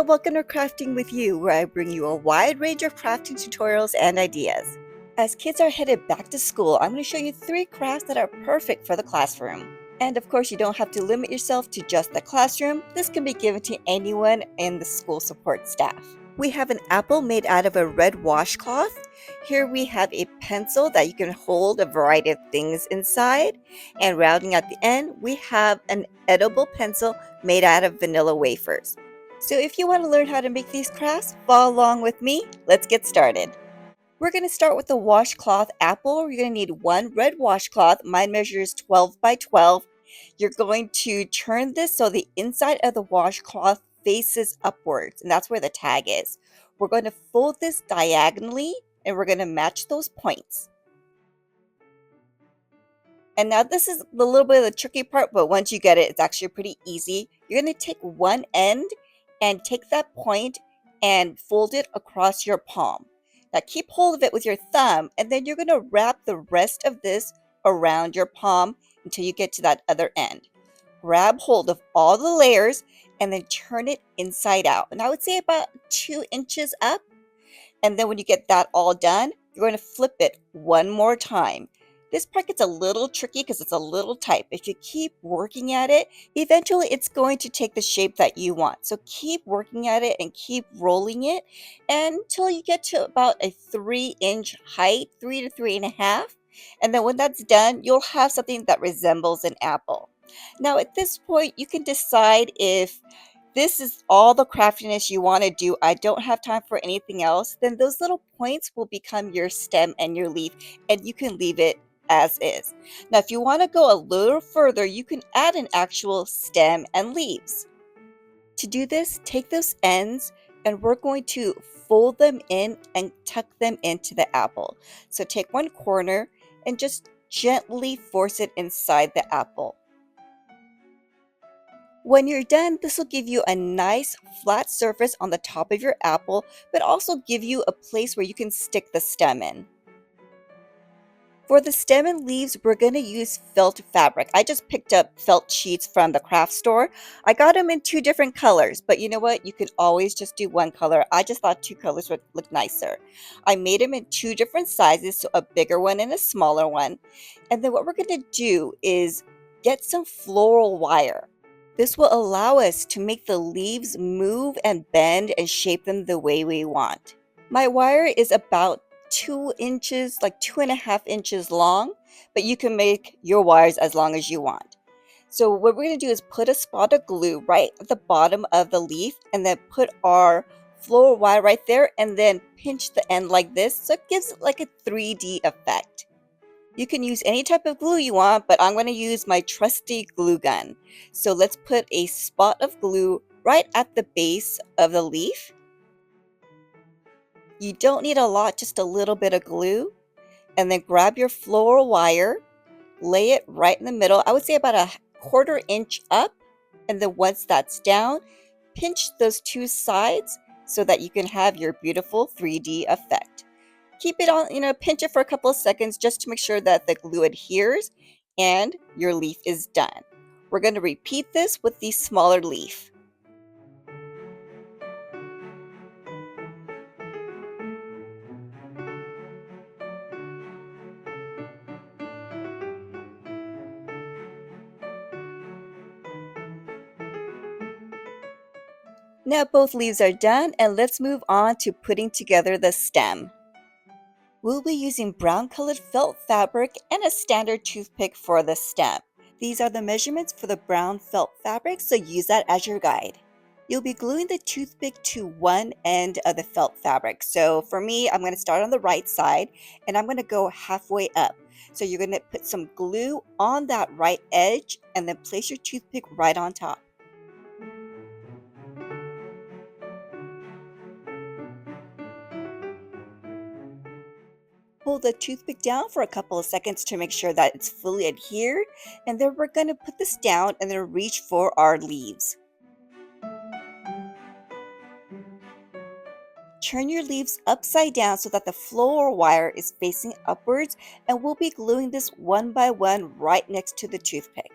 welcome to Crafting with You, where I bring you a wide range of crafting tutorials and ideas. As kids are headed back to school, I'm going to show you 3 crafts that are perfect for the classroom. And of course, you don't have to limit yourself to just the classroom. This can be given to anyone in the school support staff. We have an apple made out of a red washcloth. Here we have a pencil that you can hold a variety of things inside. And rounding at the end, we have an edible pencil made out of vanilla wafers. So if you want to learn how to make these crafts, follow along with me. Let's get started. We're going to start with the washcloth apple. You're going to need 1 red washcloth. Mine measures 12 by 12. You're going to turn this so the inside of the washcloth faces upwards, and that's where the tag is. We're going to fold this diagonally, and we're going to match those points. And now this is a little bit of the tricky part, but once you get it, it's actually pretty easy. You're going to take one end and take that point and fold it across your palm. Now keep hold of it with your thumb, and then you're going to wrap the rest of this around your palm until you get to that other end. Grab hold of all the layers and then turn it inside out. And I would say about 2 inches up. And then when you get that all done, you're going to flip it one more time. This part gets a little tricky because it's a little tight. If you keep working at it, eventually it's going to take the shape that you want. So keep working at it and keep rolling it until you get to about a 3-inch height, 3 to 3.5. And then when that's done, you'll have something that resembles an apple. Now at this point, you can decide if this is all the craftiness you want to do, I don't have time for anything else, then those little points will become your stem and your leaf, and you can leave it as is. Now, if you want to go a little further, you can add an actual stem and leaves. To do this, take those ends and we're going to fold them in and tuck them into the apple. So take one corner and just gently force it inside the apple. When you're done, this will give you a nice flat surface on the top of your apple, but also give you a place where you can stick the stem in. For the stem and leaves, we're going to use felt fabric. I just picked up felt sheets from the craft store. I got them in 2 different colors, but you know what? You can always just do one color. I just thought 2 colors would look nicer. I made them in 2 different sizes, so a bigger one and a smaller one. And then what we're going to do is get some floral wire. This will allow us to make the leaves move and bend and shape them the way we want. My wire is about 2 inches, like 2.5 inches long, but you can make your wires as long as you want. So what we're going to do is put a spot of glue right at the bottom of the leaf and then put our floral wire right there and then pinch the end like this so it gives it like a 3D effect. You can use any type of glue you want, but I'm going to use my trusty glue gun. So let's put a spot of glue right at the base of the leaf. You don't need a lot, just a little bit of glue. And then grab your floral wire, lay it right in the middle. I would say about a 1/4 inch up. And then once that's down, pinch those 2 sides so that you can have your beautiful 3D effect. Keep it on, pinch it for a couple of seconds just to make sure that the glue adheres and your leaf is done. We're going to repeat this with the smaller leaf. Now both leaves are done, and let's move on to putting together the stem. We'll be using brown colored felt fabric and a standard toothpick for the stem. These are the measurements for the brown felt fabric, so use that as your guide. You'll be gluing the toothpick to one end of the felt fabric. So for me, I'm going to start on the right side and I'm going to go halfway up. So you're going to put some glue on that right edge and then place your toothpick right on top. Hold the toothpick down for a couple of seconds to make sure that it's fully adhered, and then we're going to put this down and then reach for our leaves. Turn your leaves upside down so that the floral wire is facing upwards, and we'll be gluing this one by one right next to the toothpick.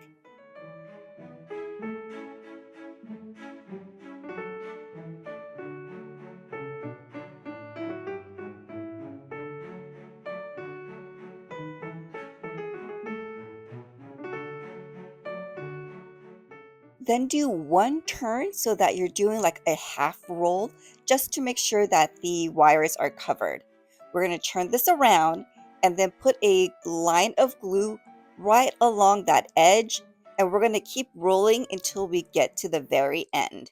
Then do one turn so that you're doing like a half roll just to make sure that the wires are covered. We're going to turn this around and then put a line of glue right along that edge, and we're going to keep rolling until we get to the very end.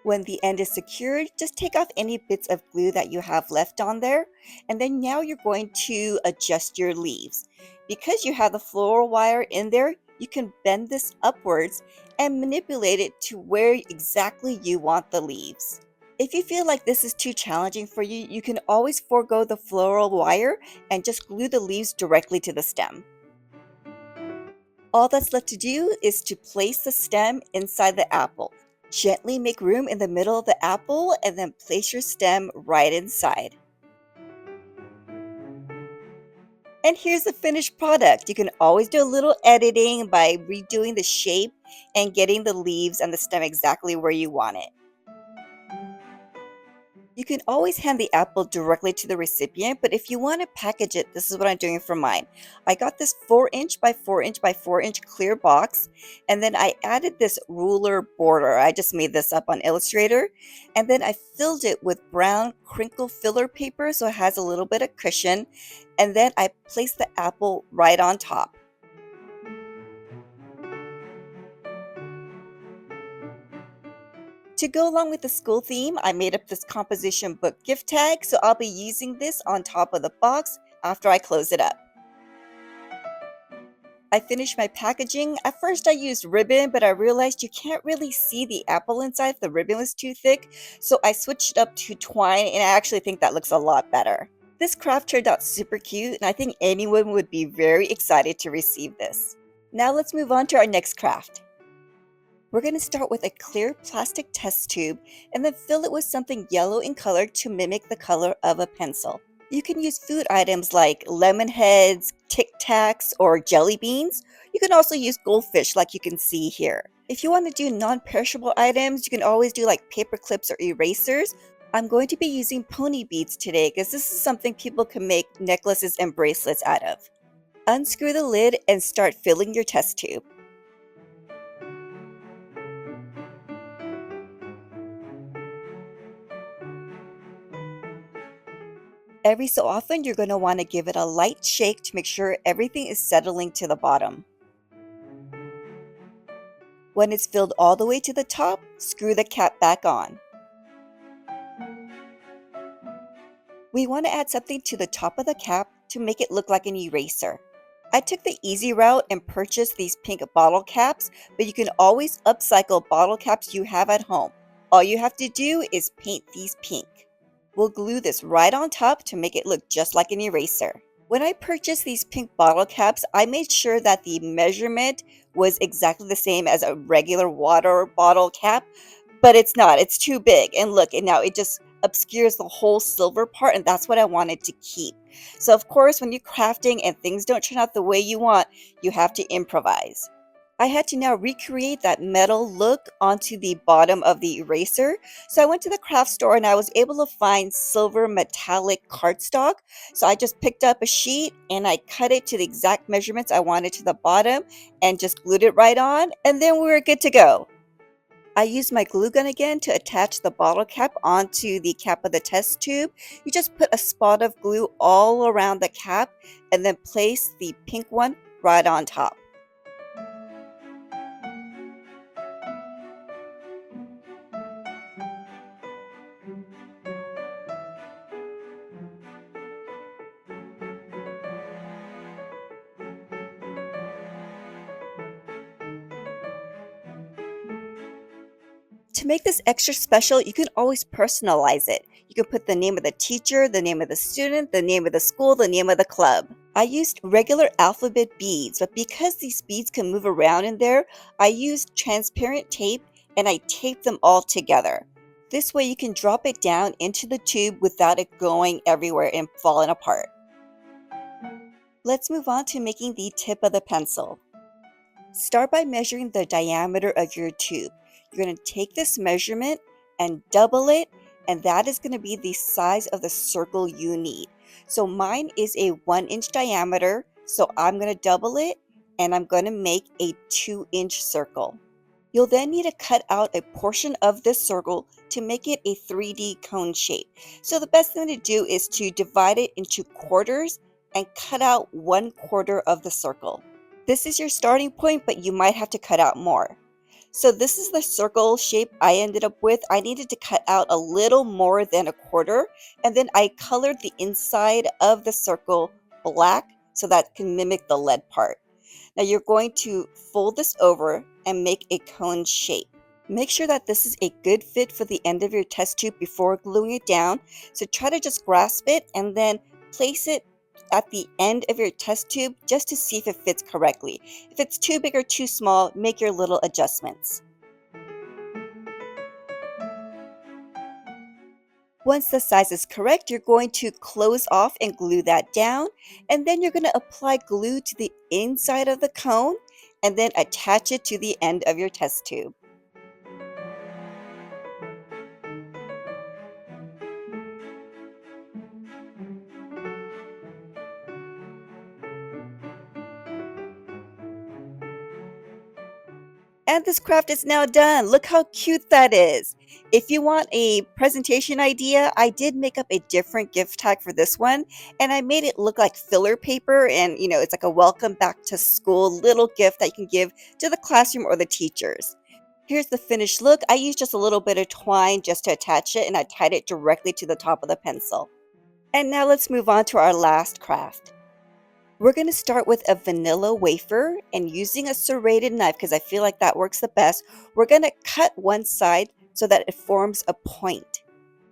When the end is secured, just take off any bits of glue that you have left on there, and then now you're going to adjust your leaves. Because you have the floral wire in there, you can bend this upwards and manipulate it to where exactly you want the leaves. If you feel like this is too challenging for you, you can always forego the floral wire and just glue the leaves directly to the stem. All that's left to do is to place the stem inside the apple. Gently make room in the middle of the apple and then place your stem right inside. And here's the finished product. You can always do a little editing by redoing the shape and getting the leaves and the stem exactly where you want it. You can always hand the apple directly to the recipient, but if you want to package it, this is what I'm doing for mine. I got this 4" by 4" by 4" clear box, and then I added this ruler border. I just made this up on Illustrator, and then I filled it with brown crinkle filler paper so it has a little bit of cushion, and then I placed the apple right on top. To go along with the school theme, I made up this composition book gift tag, so I'll be using this on top of the box after I close it up. I finished my packaging. At first I used ribbon, but I realized you can't really see the apple inside if the ribbon was too thick, so I switched up to twine, and I actually think that looks a lot better. This craft turned out super cute, and I think anyone would be very excited to receive this. Now let's move on to our next craft. We're going to start with a clear plastic test tube and then fill it with something yellow in color to mimic the color of a pencil. You can use food items like lemon heads, Tic Tacs, or jelly beans. You can also use goldfish like you can see here. If you want to do non-perishable items, you can always do like paper clips or erasers. I'm going to be using pony beads today because this is something people can make necklaces and bracelets out of. Unscrew the lid and start filling your test tube. Every so often, you're going to want to give it a light shake to make sure everything is settling to the bottom. When it's filled all the way to the top, screw the cap back on. We want to add something to the top of the cap to make it look like an eraser. I took the easy route and purchased these pink bottle caps, but you can always upcycle bottle caps you have at home. All you have to do is paint these pink. We'll glue this right on top to make it look just like an eraser. When I purchased these pink bottle caps, I made sure that the measurement was exactly the same as a regular water bottle cap, but it's not. It's too big. And look, and now it just obscures the whole silver part, and that's what I wanted to keep. So of course, when you're crafting and things don't turn out the way you want, you have to improvise. I had to now recreate that metal look onto the bottom of the eraser. So I went to the craft store and I was able to find silver metallic cardstock. So I just picked up a sheet and I cut it to the exact measurements I wanted to the bottom and just glued it right on, and then we were good to go. I used my glue gun again to attach the bottle cap onto the cap of the test tube. You just put a spot of glue all around the cap and then place the pink one right on top. To make this extra special, you can always personalize it. You can put the name of the teacher, the name of the student, the name of the school, the name of the club. I used regular alphabet beads, but because these beads can move around in there, I used transparent tape and I taped them all together. This way you can drop it down into the tube without it going everywhere and falling apart. Let's move on to making the tip of the pencil. Start by measuring the diameter of your tube. You're going to take this measurement and double it, and that is going to be the size of the circle you need. So mine is a 1-inch diameter, so I'm going to double it and I'm going to make a 2-inch circle. You'll then need to cut out a portion of this circle to make it a 3D cone shape. So the best thing to do is to divide it into quarters and cut out 1/4 of the circle. This is your starting point, but you might have to cut out more. So this is the circle shape I ended up with. I needed to cut out a little more than 1/4, and then I colored the inside of the circle black so that can mimic the lead part. Now you're going to fold this over and make a cone shape. Make sure that this is a good fit for the end of your test tube before gluing it down. So try to just grasp it and then place it at the end of your test tube just to see if it fits correctly. If it's too big or too small, make your little adjustments. Once the size is correct, you're going to close off and glue that down, and then you're going to apply glue to the inside of the cone and then attach it to the end of your test tube. And this craft is now done. Look how cute that is. If you want a presentation idea, I did make up a different gift tag for this one, and I made it look like filler paper, and it's like a welcome back to school little gift that you can give to the classroom or the teachers. Here's the finished look. I used just a little bit of twine just to attach it, and I tied it directly to the top of the pencil. And now let's move on to our last craft. We're going to start with a vanilla wafer, and using a serrated knife, because I feel like that works the best, we're going to cut one side so that it forms a point.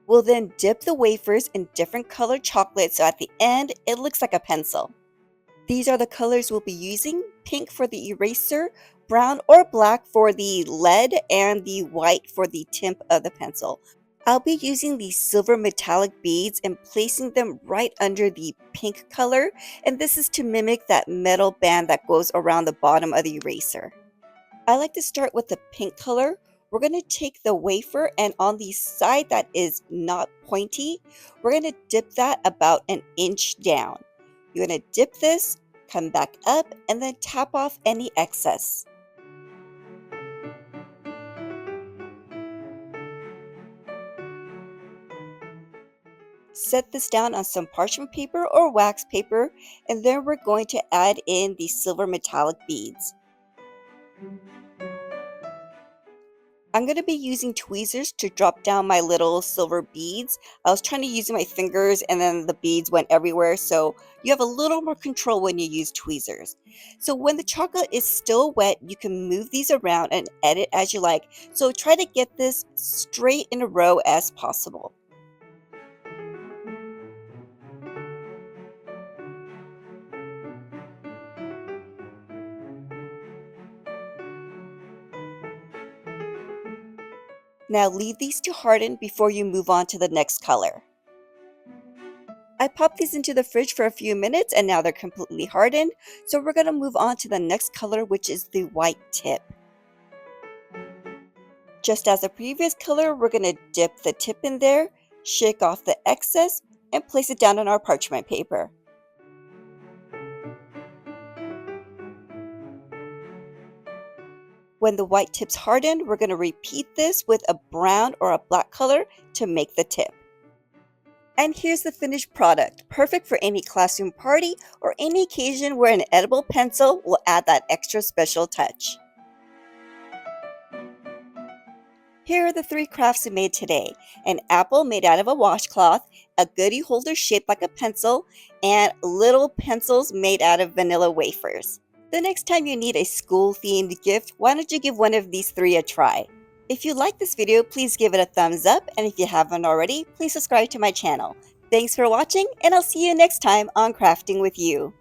We'll then dip the wafers in different colored chocolate so at the end it looks like a pencil. These are the colors we'll be using: pink for the eraser, brown or black for the lead, and the white for the tip of the pencil. I'll be using these silver metallic beads and placing them right under the pink color, and this is to mimic that metal band that goes around the bottom of the eraser. I like to start with the pink color. We're going to take the wafer, and on the side that is not pointy, we're going to dip that about 1 inch down. You're going to dip this, come back up, and then tap off any excess. Set this down on some parchment paper or wax paper, and then we're going to add in the silver metallic beads. I'm going to be using tweezers to drop down my little silver beads. I was trying to use my fingers and then the beads went everywhere, so you have a little more control when you use tweezers. So when the chocolate is still wet, you can move these around and edit as you like. So try to get this straight in a row as possible. Now leave these to harden before you move on to the next color. I popped these into the fridge for a few minutes and now they're completely hardened. So we're going to move on to the next color, which is the white tip. Just as the previous color, we're going to dip the tip in there, shake off the excess, and place it down on our parchment paper. When the white tips harden, we're going to repeat this with a brown or a black color to make the tip. And here's the finished product, perfect for any classroom party or any occasion where an edible pencil will add that extra special touch. Here are the 3 crafts we made today: an apple made out of a washcloth, a goodie holder shaped like a pencil, and little pencils made out of vanilla wafers. The next time you need a school-themed gift, why don't you give one of these 3 a try? If you like this video, please give it a thumbs up, and if you haven't already, please subscribe to my channel. Thanks for watching, and I'll see you next time on Crafting with You.